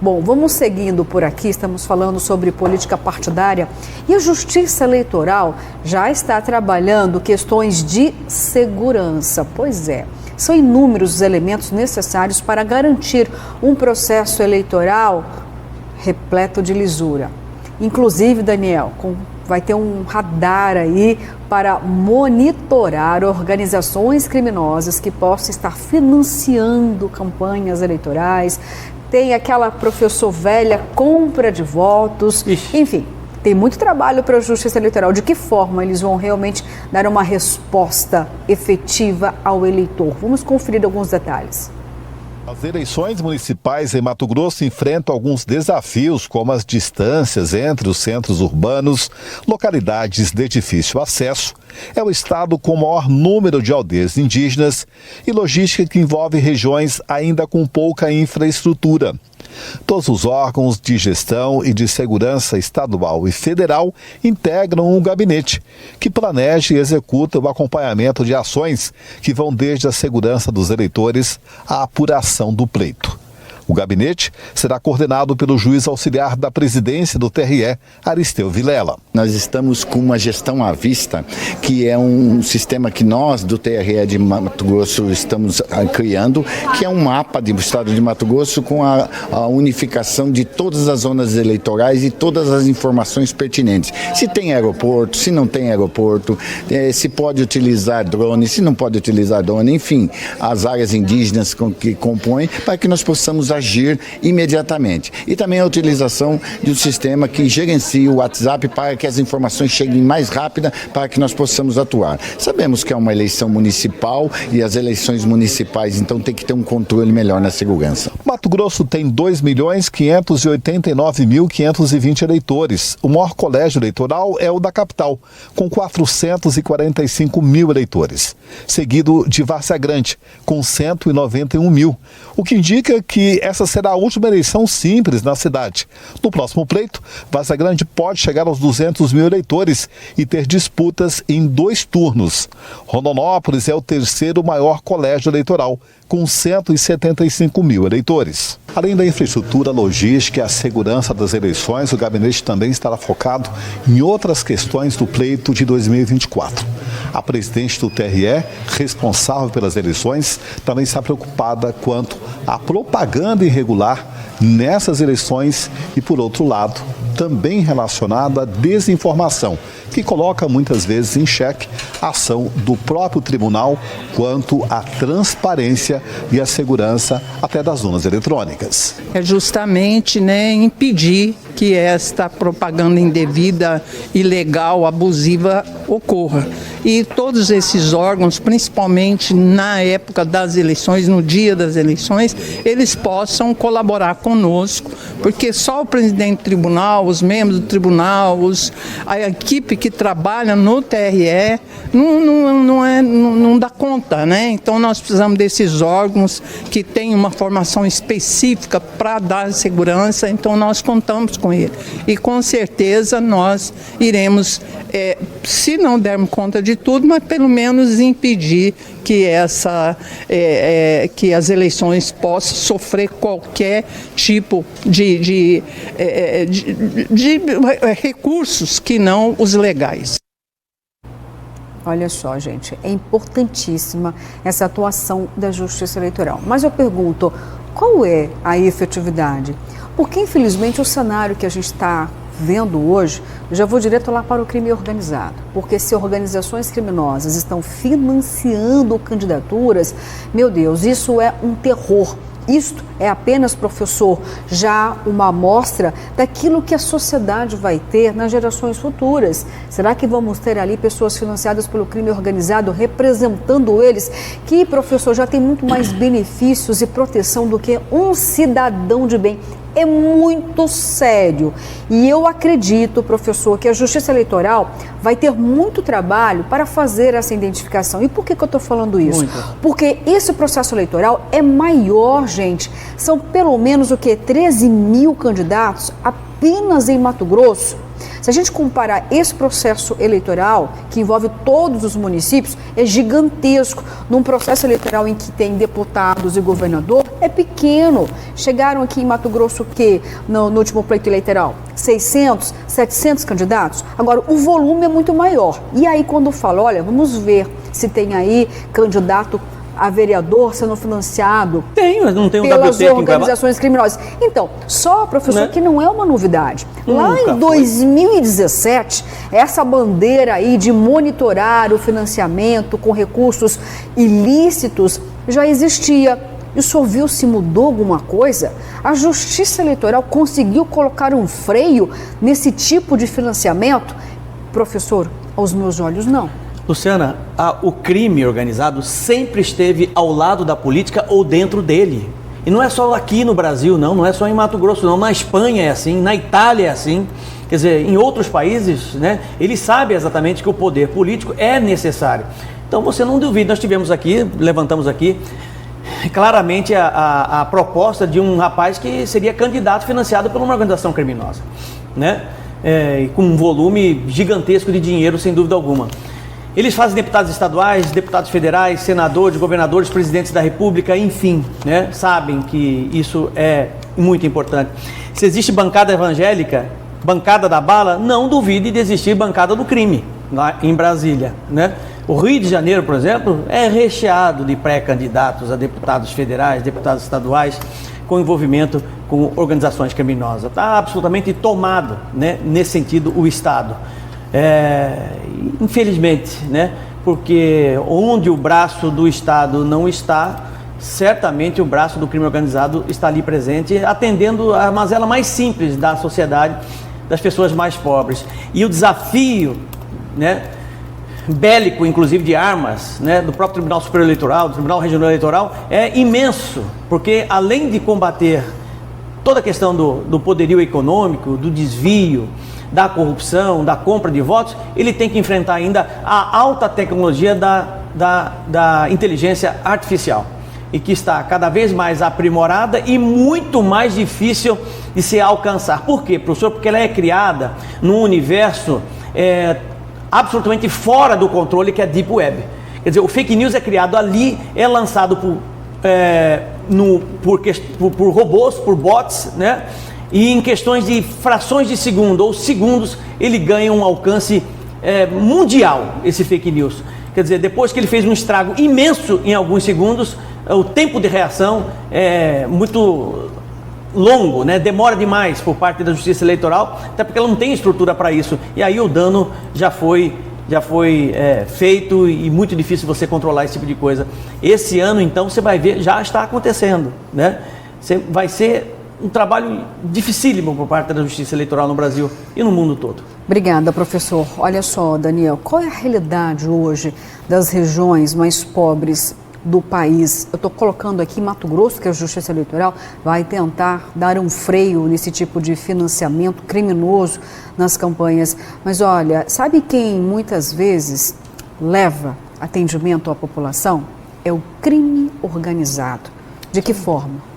Bom, vamos seguindo por aqui, estamos falando sobre política partidária e a Justiça Eleitoral já está trabalhando questões de segurança. Pois é, são inúmeros os elementos necessários para garantir um processo eleitoral repleto de lisura. Inclusive, Daniel, vai ter um radar aí para monitorar organizações criminosas que possam estar financiando campanhas eleitorais. Tem aquela professor velha, compra de votos, enfim, tem muito trabalho para a Justiça Eleitoral. De que forma eles vão realmente dar uma resposta efetiva ao eleitor? Vamos conferir alguns detalhes. As eleições municipais em Mato Grosso enfrentam alguns desafios, como as distâncias entre os centros urbanos, localidades de difícil acesso, é o estado com o maior número de aldeias indígenas e logística que envolve regiões ainda com pouca infraestrutura. Todos os órgãos de gestão e de segurança estadual e federal integram um gabinete que planeja e executa o acompanhamento de ações que vão desde a segurança dos eleitores à apuração do pleito. O gabinete será coordenado pelo juiz auxiliar da presidência do TRE, Aristeu Vilela. Nós estamos com uma gestão à vista, que é um sistema que nós do TRE de Mato Grosso estamos criando, que é um mapa do estado de Mato Grosso com a unificação de todas as zonas eleitorais e todas as informações pertinentes. Se tem aeroporto, se não tem aeroporto, se pode utilizar drone, se não pode utilizar drone, enfim, as áreas indígenas que compõem, para que nós possamos agir imediatamente. E também a utilização de um sistema que gerencia o WhatsApp para que as informações cheguem mais rápida para que nós possamos atuar. Sabemos que é uma eleição municipal e as eleições municipais, então, tem que ter um controle melhor na segurança. Mato Grosso tem 2.589.520 eleitores. O maior colégio eleitoral é o da capital, com 445 mil eleitores, seguido de Várzea Grande, com 191 mil, o que indica que essa será a última eleição simples na cidade. No próximo pleito, Várzea Grande pode chegar aos 200 mil eleitores e ter disputas em 2 turnos. Rondonópolis é o terceiro maior colégio eleitoral, com 175 mil eleitores. Além da infraestrutura, logística e a segurança das eleições, o gabinete também estará focado em outras questões do pleito de 2024. A presidente do TRE, responsável pelas eleições, também está preocupada quanto à propaganda irregular nessas eleições e, por outro lado, também relacionada à desinformação, que coloca muitas vezes em xeque a ação do próprio tribunal quanto à transparência e à segurança até das urnas eletrônicas. É justamente impedir que esta propaganda indevida, ilegal, abusiva ocorra. E todos esses órgãos, principalmente na época das eleições, no dia das eleições, eles possam colaborar conosco, porque só o presidente do tribunal, os membros do tribunal, a equipe que trabalha no TRE não dá conta, né? Então nós precisamos desses órgãos que têm uma formação específica para dar segurança, então nós contamos com ele. E com certeza nós iremos, se não dermos conta de tudo, mas pelo menos impedir que que as eleições possam sofrer qualquer tipo de recursos que não os legais. Olha só, gente, é importantíssima essa atuação da Justiça Eleitoral. Mas eu pergunto, qual é a efetividade? Porque, infelizmente, o cenário que a gente está vendo hoje, eu já vou direto lá para o crime organizado, porque se organizações criminosas estão financiando candidaturas, meu Deus, isso é um terror. Isto é apenas, professor, já uma amostra daquilo que a sociedade vai ter nas gerações futuras. Será que vamos ter ali pessoas financiadas pelo crime organizado, representando eles, que, professor, já tem muito mais benefícios e proteção do que um cidadão de bem? É muito sério. E eu acredito, professor, que a Justiça Eleitoral vai ter muito trabalho para fazer essa identificação. E por que eu estou falando isso? Muito. Porque esse processo eleitoral é maior, gente. São pelo menos 13 mil candidatos apenas em Mato Grosso. Se a gente comparar esse processo eleitoral, que envolve todos os municípios, é gigantesco. Num processo eleitoral em que tem deputados e governador, é pequeno. Chegaram aqui em Mato Grosso, no último pleito eleitoral? 600, 700 candidatos? Agora, o volume é muito maior. E aí, quando fala, olha, vamos ver se tem aí candidato a vereador sendo financiado não tem um pelas WT organizações criminosas. Então, só, professor, que não é uma novidade. Lá em 2017, essa bandeira aí de monitorar o financiamento com recursos ilícitos já existia. E o senhor viu se mudou alguma coisa? A Justiça Eleitoral conseguiu colocar um freio nesse tipo de financiamento? Professor, aos meus olhos, não. Luciana, o crime organizado sempre esteve ao lado da política ou dentro dele. E não é só aqui no Brasil, não é só em Mato Grosso, não. Na Espanha é assim, na Itália é assim. Quer dizer, em outros países, eles sabem exatamente que o poder político é necessário. Então você não duvida, nós levantamos aqui, claramente a proposta de um rapaz que seria candidato financiado por uma organização criminosa, com um volume gigantesco de dinheiro, sem dúvida alguma. Eles fazem deputados estaduais, deputados federais, senadores, governadores, presidentes da República, enfim, sabem que isso é muito importante. Se existe bancada evangélica, bancada da bala, não duvide de existir bancada do crime lá em Brasília, O Rio de Janeiro, por exemplo, é recheado de pré-candidatos a deputados federais, deputados estaduais, com envolvimento com organizações criminosas. Está absolutamente tomado, nesse sentido, o Estado. Infelizmente, porque onde o braço do Estado não está, certamente o braço do crime organizado está ali presente, atendendo a mazela mais simples da sociedade, das pessoas mais pobres. E o desafio, bélico, inclusive de armas, do próprio Tribunal Superior Eleitoral, do Tribunal Regional Eleitoral, é imenso, porque além de combater toda a questão do poderio econômico, do desvio, da corrupção, da compra de votos, ele tem que enfrentar ainda a alta tecnologia da inteligência artificial, e que está cada vez mais aprimorada e muito mais difícil de se alcançar. Por quê, professor? Porque ela é criada num universo absolutamente fora do controle, que é a Deep Web. Quer dizer, o fake news é criado ali, é lançado por robôs, por bots, e em questões de frações de segundo ou segundos, ele ganha um alcance mundial, esse fake news. Quer dizer, depois que ele fez um estrago imenso em alguns segundos, o tempo de reação é muito longo, demora demais por parte da Justiça Eleitoral, até porque ela não tem estrutura para isso. E aí o dano já foi feito, e muito difícil você controlar esse tipo de coisa. Esse ano, então, você vai ver, já está acontecendo, vai ser um trabalho dificílimo por parte da Justiça Eleitoral no Brasil e no mundo todo. Obrigada, professor. Olha só, Daniel, qual é a realidade hoje das regiões mais pobres do país? Eu estou colocando aqui Mato Grosso, que a Justiça Eleitoral vai tentar dar um freio nesse tipo de financiamento criminoso nas campanhas. Mas olha, sabe quem muitas vezes leva atendimento à população? É o crime organizado. De que forma?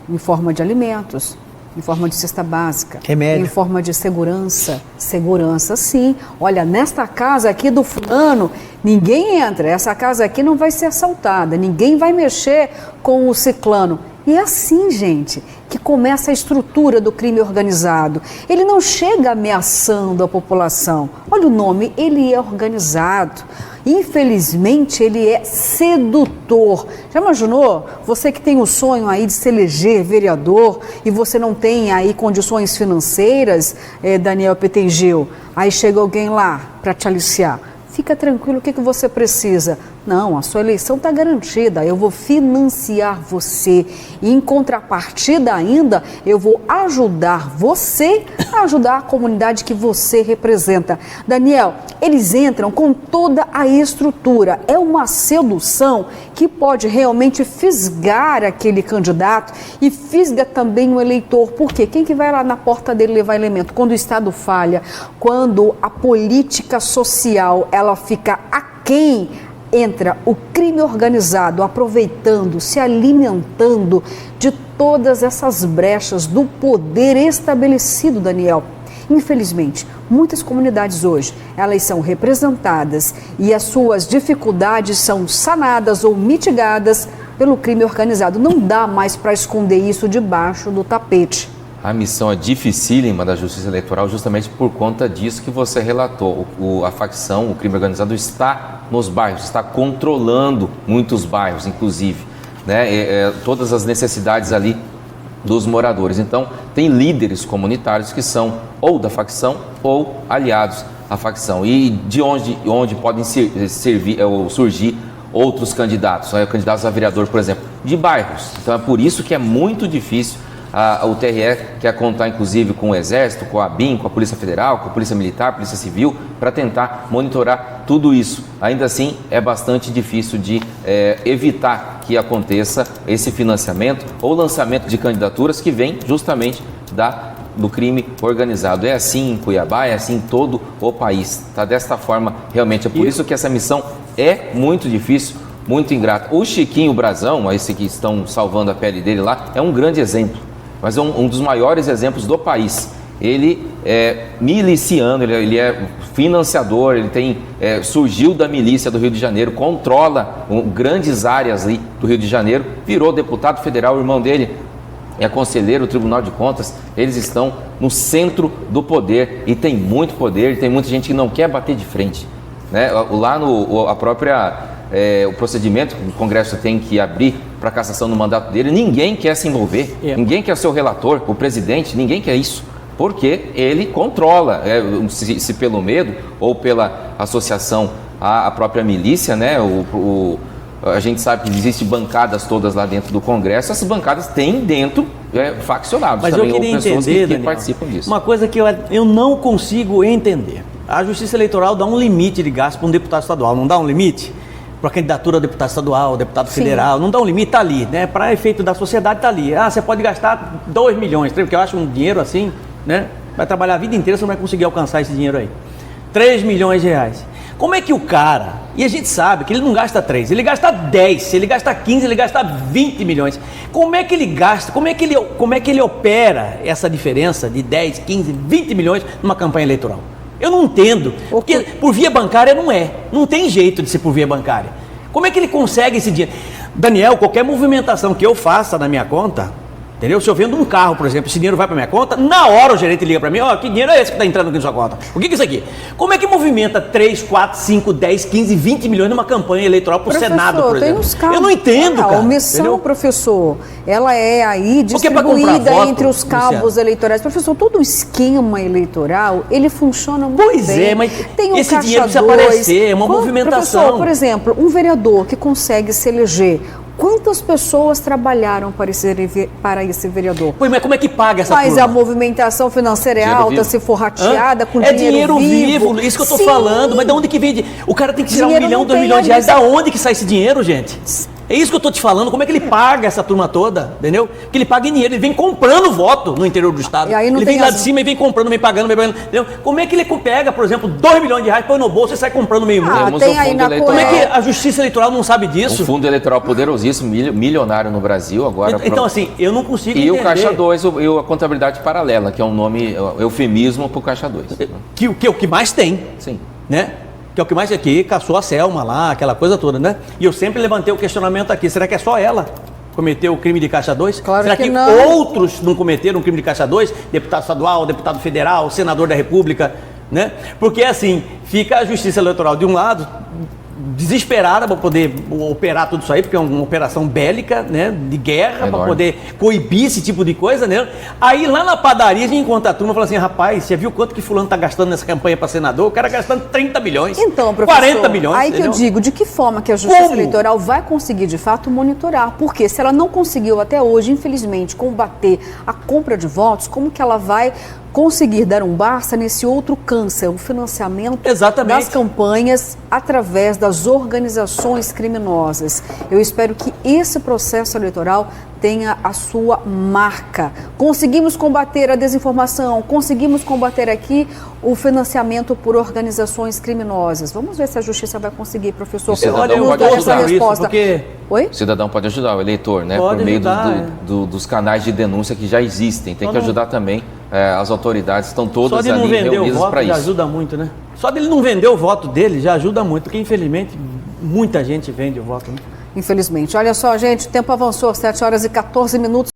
Em forma de alimentos, em forma de cesta básica, remédio, em forma de segurança. Segurança, sim. Olha, nesta casa aqui do fulano, ninguém entra. Essa casa aqui não vai ser assaltada. Ninguém vai mexer com o ciclano. E é assim, gente, que começa a estrutura do crime organizado. Ele não chega ameaçando a população. Olha o nome, ele é organizado. Infelizmente, ele é sedutor. Já imaginou? Você que tem o sonho aí de se eleger vereador e você não tem aí condições financeiras, Daniel Petengil, aí chega alguém lá para te aliciar. Fica tranquilo, o que você precisa? Não, a sua eleição está garantida, eu vou financiar você e em contrapartida ainda eu vou ajudar você a ajudar a comunidade que você representa. Daniel, eles entram com toda a estrutura, é uma sedução que pode realmente fisgar aquele candidato e fisga também o eleitor. Por quê? Quem que vai lá na porta dele levar elemento? Quando o Estado falha, quando a política social ela fica aquém, entra o crime organizado aproveitando, se alimentando de todas essas brechas do poder estabelecido, Daniel. Infelizmente, muitas comunidades hoje, elas são representadas e as suas dificuldades são sanadas ou mitigadas pelo crime organizado. Não dá mais para esconder isso debaixo do tapete. A missão é dificílima da Justiça Eleitoral justamente por conta disso que você relatou. A facção, o crime organizado está nos bairros, está controlando muitos bairros, inclusive, né? Todas as necessidades ali dos moradores. Então, tem líderes comunitários que são ou da facção ou aliados à facção. E de onde podem surgir outros candidatos, candidatos a vereador, por exemplo, de bairros. Então, é por isso que é muito difícil. O TRE quer contar, inclusive, com o Exército, com a ABIN, com a Polícia Federal, com a Polícia Militar, Polícia Civil, para tentar monitorar tudo isso. Ainda assim, é bastante difícil de evitar que aconteça esse financiamento ou lançamento de candidaturas que vem justamente do crime organizado. É assim em Cuiabá, é assim em todo o país. Está desta forma, realmente. É por isso que essa missão é muito difícil, muito ingrata. O Chiquinho Brazão, esse que estão salvando a pele dele lá, é um grande exemplo. Mas é um dos maiores exemplos do país. Ele é miliciano, ele é financiador, ele surgiu da milícia do Rio de Janeiro, controla grandes áreas ali do Rio de Janeiro, virou deputado federal, o irmão dele é conselheiro do Tribunal de Contas. Eles estão no centro do poder e tem muito poder, e tem muita gente que não quer bater de frente, né? Lá o procedimento que o Congresso tem que abrir para cassação do mandato dele, ninguém quer se envolver, ninguém quer ser o relator, o presidente, ninguém quer isso, porque ele controla, se pelo medo ou pela associação à própria milícia, né? A gente sabe que existem bancadas todas lá dentro do Congresso, essas bancadas têm dentro faccionados. Mas também, eu queria pessoas entender, que Daniel, participam disso. Uma coisa que eu não consigo entender. A Justiça Eleitoral dá um limite de gasto para um deputado estadual, não dá um limite? Para a candidatura a deputado estadual, deputado federal, não dá um limite, está ali, né? Para efeito da sociedade, está ali. Você pode gastar 2 milhões, porque eu acho um dinheiro assim, né? Vai trabalhar a vida inteira, você não vai conseguir alcançar esse dinheiro aí. 3 milhões de reais. Como é que o cara, e a gente sabe que ele não gasta 3, ele gasta 10, se ele gasta 15, ele gasta 20 milhões. Como é que ele gasta, como é que ele opera essa diferença de 10, 15, 20 milhões numa campanha eleitoral? Eu não entendo, porque por via bancária não tem jeito de ser por via bancária. Como é que ele consegue esse dinheiro? Daniel, qualquer movimentação que eu faça na minha conta, entendeu? Se eu vendo um carro, por exemplo, esse dinheiro vai para minha conta, na hora o gerente liga para mim, que dinheiro é esse que está entrando aqui na sua conta? O que é isso aqui? Como é que movimenta 3, 4, 5, 10, 15, 20 milhões numa campanha eleitoral para o Senado, por exemplo? Eu não entendo, cara. A omissão, entendeu? Professor, ela é aí distribuída entre os cabos eleitorais. Professor, todo o esquema eleitoral, ele funciona muito bem. Pois é, mas tem esse dinheiro precisa aparecer, é uma movimentação. Professor, por exemplo, um vereador que consegue se eleger, quantas pessoas trabalharam para esse vereador? Pois, mas como é que paga essa turma? Mas a movimentação financeira é alta, se for rateada, com dinheiro vivo. Isso que eu estou falando. Mas de onde que vem? O cara tem que tirar 1 milhão, 2 milhões de reais. Da onde que sai esse dinheiro, gente? É isso que eu estou te falando. Como é que ele paga essa turma toda? Entendeu? Porque ele paga em dinheiro, ele vem comprando voto no interior do estado. Ele vem lá de cima e vem comprando, vem pagando, entendeu? Como é que ele pega, por exemplo, 2 milhões de reais, põe no bolso e sai comprando meio mundo? Como é que a Justiça Eleitoral não sabe disso? O Fundo Eleitoral poderosíssimo, milionário no Brasil agora. Então, assim, eu não consigo entender. E o Caixa 2, a contabilidade paralela, que é um nome, eufemismo para o Caixa 2. Que é o que mais tem. Sim. Né? Que é o que mais aqui, caçou a Selma lá, aquela coisa toda, né? E eu sempre levantei o questionamento aqui, será que é só ela cometeu o crime de Caixa 2? Claro será que não. Outros não cometeram o crime de Caixa 2? Deputado estadual, deputado federal, senador da República, né? Porque assim, fica a Justiça Eleitoral de um lado, desesperada para poder operar tudo isso aí, porque é uma operação bélica, né, de guerra, para poder coibir esse tipo de coisa, né? Aí lá na padaria a gente encontra a turma e fala assim, rapaz, você viu quanto que fulano tá gastando nessa campanha para senador? O cara gastando 30 milhões, então, professor, 40 milhões. Aí entendeu? Que eu digo, de que forma que a Justiça Eleitoral vai conseguir de fato monitorar? Porque se ela não conseguiu até hoje, infelizmente, combater a compra de votos, como que ela vai conseguir dar um basta nesse outro câncer, o financiamento das campanhas através das organizações criminosas? Eu espero que esse processo eleitoral tenha a sua marca. Conseguimos combater a desinformação, conseguimos combater aqui o financiamento por organizações criminosas. Vamos ver se a Justiça vai conseguir, professor. O cidadão pode ajudar essa resposta. Oi? O cidadão pode ajudar, o eleitor, né? Pode por meio ajudar, dos canais de denúncia que já existem. Tem que ajudar também as autoridades estão todas Só de não ali vender o reunidas voto para já isso. ajuda muito, né? Só dele não vender o voto dele já ajuda muito, porque infelizmente muita gente vende o voto, né? Infelizmente. Olha só, gente, o tempo avançou, 7 horas e 14 minutos.